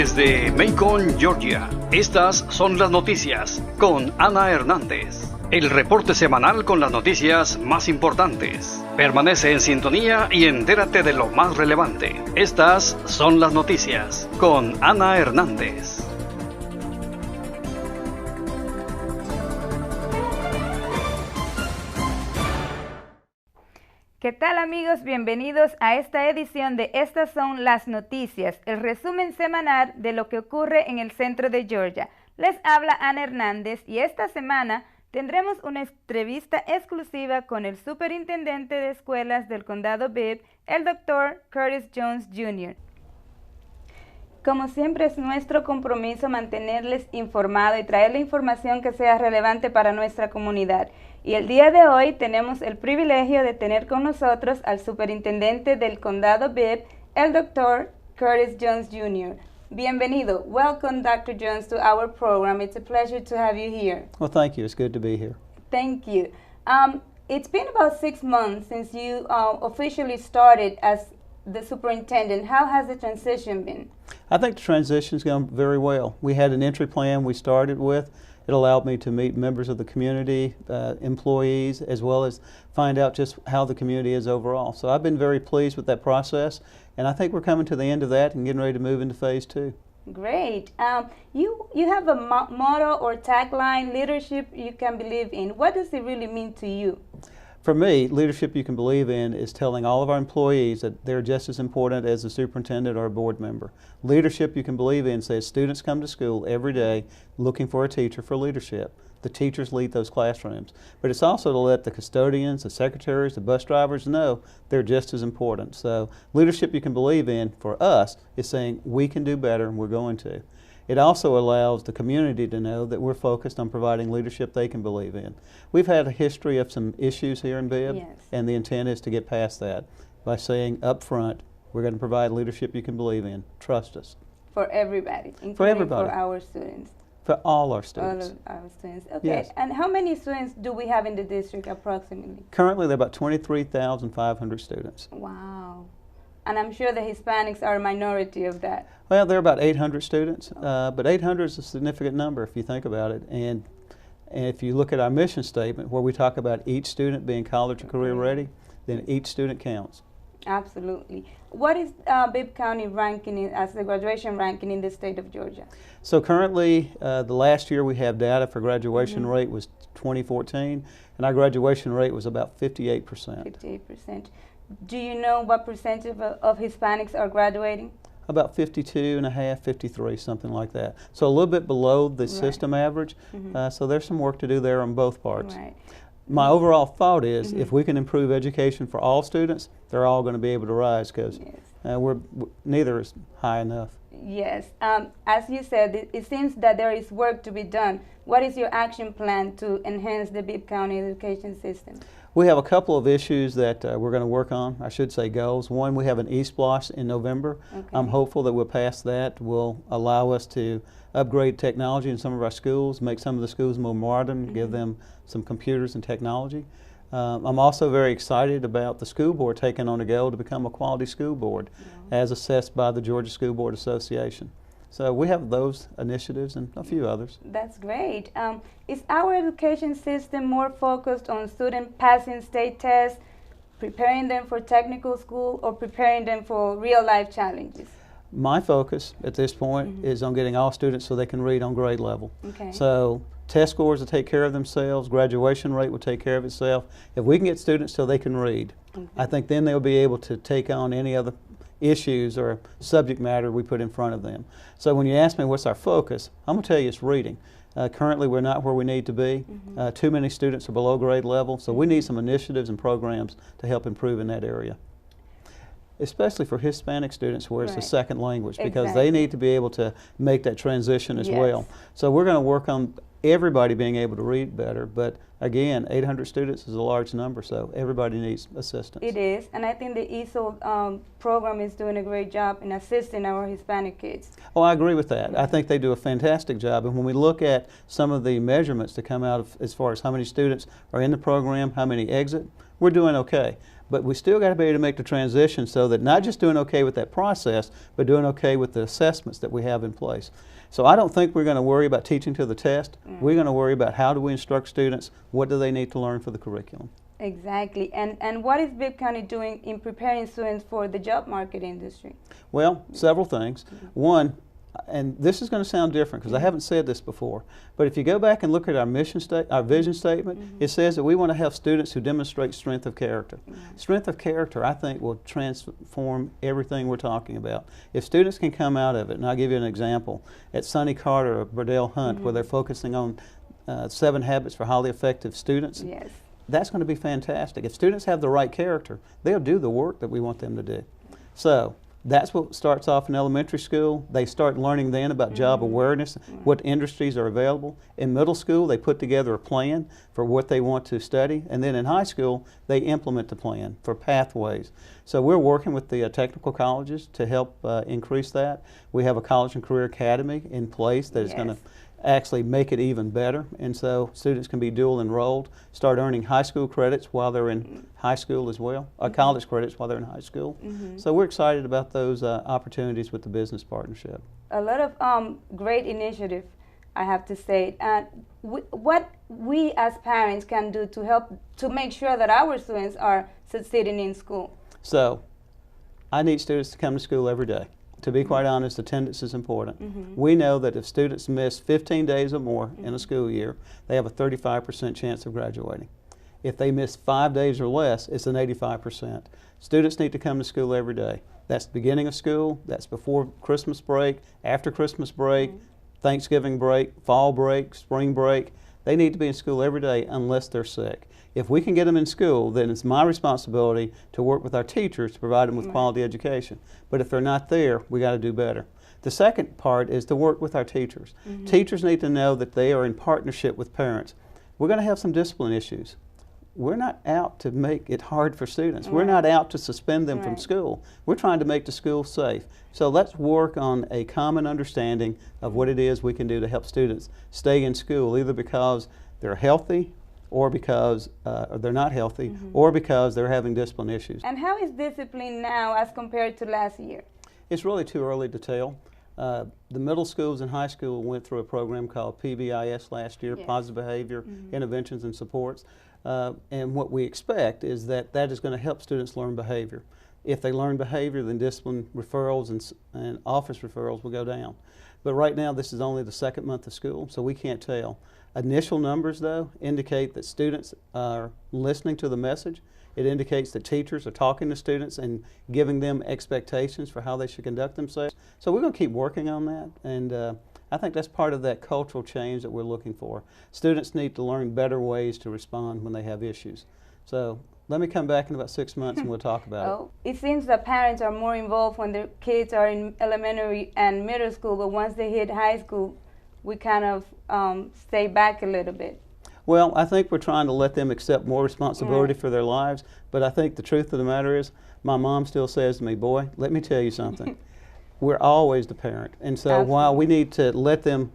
Desde Macon, Georgia, estas son las noticias con Ana Hernández. El reporte semanal con las noticias más importantes. Permanece en sintonía y entérate de lo más relevante. Estas son las noticias con Ana Hernández. ¿Qué tal, amigos? Bienvenidos a esta edición de Estas son las noticias, el resumen semanal de lo que ocurre en el centro de Georgia. Les habla Ana Hernández y esta semana tendremos una entrevista exclusiva con el superintendente de escuelas del condado Bibb, el Dr. Curtis Jones Jr. Como siempre, es nuestro compromiso mantenerles informados y traer la información que sea relevante para nuestra comunidad. Y el día de hoy tenemos el privilegio de tener con nosotros al superintendente del condado Bibb, el Dr. Curtis Jones Jr. Bienvenido. Welcome, Dr. Jones, to our program. It's a pleasure to have you here. Well, thank you. It's good to be here. Thank you. It's been about 6 months since you officially started as the superintendent. How has the transition been? I think the transition's gone very well. We had an entry plan we started with. It allowed me to meet members of the community, employees, as well as find out just how the community is overall. So I've been very pleased with that process, and I think we're coming to the end of that and getting ready to move into phase 2. Great. You have a motto or tagline, leadership you can believe in. What does it really mean to you? For me, leadership you can believe in is telling all of our employees that they're just as important as a superintendent or a board member. Leadership you can believe in says students come to school every day looking for a teacher for leadership. The teachers lead those classrooms. But it's also to let the custodians, the secretaries, the bus drivers know they're just as important. So leadership you can believe in for us is saying we can do better and we're going to. It also allows the community to know that we're focused on providing leadership they can believe in. We've had a history of some issues here in Bibb, yes, and the intent is to get past that by saying up front, we're going to provide leadership you can believe in. Trust us. For everybody, including for everybody. For our students. For all our students. All of our students. Okay. Yes. And how many students do we have in the district approximately? Currently, there are about 23,500 students. Wow. And I'm sure the Hispanics are a minority of that. Well, there are about 800 students, but 800 is a significant number if you think about it. And if you look at our mission statement, where we talk about each student being college or career ready, then each student counts. Absolutely. What is Bibb County ranking as the graduation ranking in the state of Georgia? So currently, the last year we have data for graduation rate was 2014, and our graduation rate was about 58%. 58%. Do you know what percentage of Hispanics are graduating? About 52.5, 53, something like that. So a little bit below the system average. So there's some work to do there on both parts. Right. My overall thought is if we can improve education for all students, they're all going to be able to rise because neither is high enough. Yes. As you said, it seems that there is work to be done. What is your action plan to enhance the Bibb County education system? We have a couple of issues that we're going to work on, I should say goals. One, we have an eSplosh in November. Okay. I'm hopeful that we'll pass that. Will allow us to upgrade technology in some of our schools, make some of the schools more modern, give them some computers and technology. I'm also very excited about the school board taking on a goal to become a quality school board as assessed by the Georgia School Board Association. So we have those initiatives and a few others. That's great. Is our education system more focused on students passing state tests, preparing them for technical school, or preparing them for real-life challenges? My focus at this point is on getting all students so they can read on grade level. Okay. So test scores will take care of themselves, graduation rate will take care of itself. If we can get students so they can read, I think then they'll be able to take on any other issues or subject matter we put in front of them. So when you ask me what's our focus, I'm going to tell you it's reading. Currently we're not where we need to be. Too many students are below grade level, so we need some initiatives and programs to help improve in that area. Especially for Hispanic students where it's a second language, because they need to be able to make that transition as well. So we're going to work on everybody being able to read better, but again, 800 students is a large number, so everybody needs assistance. It is, and I think the ESOL program is doing a great job in assisting our Hispanic kids. Oh, I agree with that. I think they do a fantastic job, and when we look at some of the measurements that come out of as far as how many students are in the program, how many exit, we're doing okay. But we still got to be able to make the transition so that not just doing okay with that process, but doing okay with the assessments that we have in place. So I don't think we're going to worry about teaching to the test. We're going to worry about how do we instruct students, what do they need to learn for the curriculum. Exactly. And what is Bibb County doing in preparing students for the job market industry? Well, several things. One, and this is going to sound different because I haven't said this before, but if you go back and look at our our vision statement, it says that we want to have students who demonstrate strength of character. Strength of character, I think, will transform everything we're talking about. If students can come out of it, and I'll give you an example, at Sonny Carter or Burdell Hunt, where they're focusing on 7 habits for highly effective students, Yes. that's going to be fantastic. If students have the right character, they'll do the work that we want them to do. So that's what starts off in elementary school. They start learning then about job awareness, what industries are available. In middle school, they put together a plan for what they want to study. And then in high school, they implement the plan for pathways. So we're working with the technical colleges to help increase that. We have a college and career academy in place that is going to actually make it even better, and so students can be dual enrolled, start earning high school credits while they're in high school as well, or college credits while they're in high school. So we're excited about those opportunities with the business partnership. A lot of great initiative, I have to say. What we as parents can do to help to make sure that our students are succeeding in school? So I need students to come to school every day. To be quite honest, attendance is important. We know that if students miss 15 days or more in a school year, they have a 35% chance of graduating. If they miss 5 days or less, it's an 85%. Students need to come to school every day. That's the beginning of school, that's before Christmas break, after Christmas break, Thanksgiving break, fall break, spring break. They need to be in school every day unless they're sick. If we can get them in school, then it's my responsibility to work with our teachers to provide them with quality education. But if they're not there, we got to do better. The second part is to work with our teachers. Teachers need to know that they are in partnership with parents. We're going to have some discipline issues. We're not out to make it hard for students. We're not out to suspend them from school. We're trying to make the school safe. So let's work on a common understanding of what it is we can do to help students stay in school, either because they're healthy or because they're not healthy, or because they're having discipline issues. And how is discipline now as compared to last year? It's really too early to tell. The middle schools and high school went through a program called PBIS last year, Positive Behavior Interventions and Supports. And what we expect is that that is going to help students learn behavior. If they learn behavior, then discipline referrals and office referrals will go down. But right now, this is only the second month of school, so we can't tell. Initial numbers, though, indicate that students are listening to the message. It indicates that teachers are talking to students and giving them expectations for how they should conduct themselves. So we're going to keep working on that, and I think that's part of that cultural change that we're looking for. Students need to learn better ways to respond when they have issues. So let me come back in about 6 months and we'll talk about it. It seems that parents are more involved when their kids are in elementary and middle school, but once they hit high school, we kind of stay back a little bit. Well, I think we're trying to let them accept more responsibility for their lives, but I think the truth of the matter is, my mom still says to me, boy, let me tell you something. We're always the parent, and so while we need to let them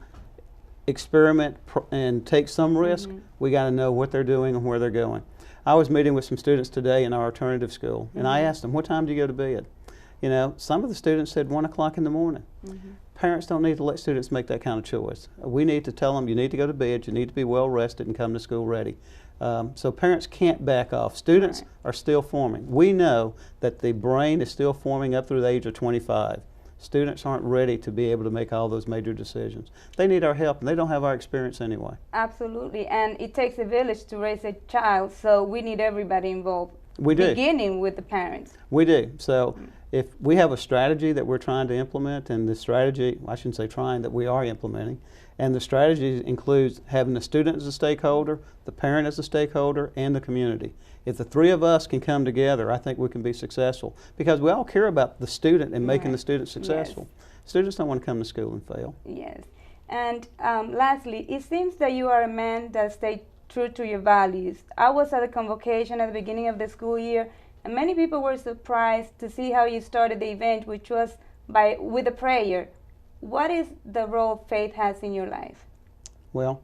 experiment and take some risk, we got to know what they're doing and where they're going. I was meeting with some students today in our alternative school, and I asked them, what time do you go to bed? You know, some of the students said 1 o'clock in the morning. Parents don't need to let students make that kind of choice. We need to tell them, you need to go to bed, you need to be well rested and come to school ready. So parents can't back off. Students are still forming. We know that the brain is still forming up through the age of 25. Students aren't ready to be able to make all those major decisions. They need our help, and they don't have our experience anyway. Absolutely, and it takes a village to raise a child, so we need everybody involved. We do. Beginning with the parents. We do. So if we have a strategy that we're trying to implement, and the strategy, I shouldn't say trying, that we are implementing, and the strategy includes having the student as a stakeholder, the parent as a stakeholder, and the community. If the three of us can come together, I think we can be successful, because we all care about the student and making the student successful. Students don't want to come to school and fail. Yes. And lastly, it seems that you are a man that stays true to your values. I was at a convocation at the beginning of the school year, and many people were surprised to see how you started the event, which was with a prayer. What is the role faith has in your life? Well,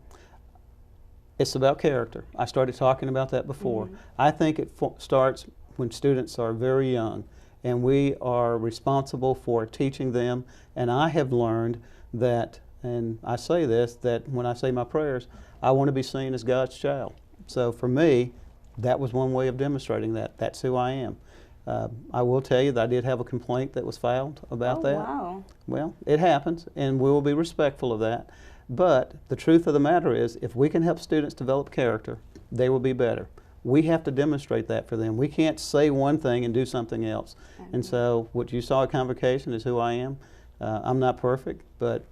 It's about character. I started talking about that before. I think it starts when students are very young, and we are responsible for teaching them. And I have learned that, and I say this, that when I say my prayers, I want to be seen as God's child. So for me, that was one way of demonstrating that. That's who I am. I will tell you that I did have a complaint that was filed about that. Wow. Well, it happens, and we will be respectful of that. But the truth of the matter is, if we can help students develop character, they will be better. We have to demonstrate that for them. We can't say one thing and do something else. And so what you saw at Convocation is who I am. I'm not perfect, but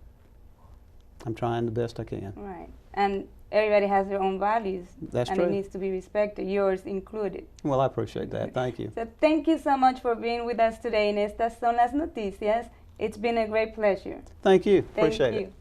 I'm trying the best I can. Right. And everybody has their own values. That's and true. it needs to be respected, yours included. Well, I appreciate that. Thank you. So thank you so much for being with us today in Estas Son las Noticias. It's been a great pleasure. Thank you. Thank Appreciate you. it.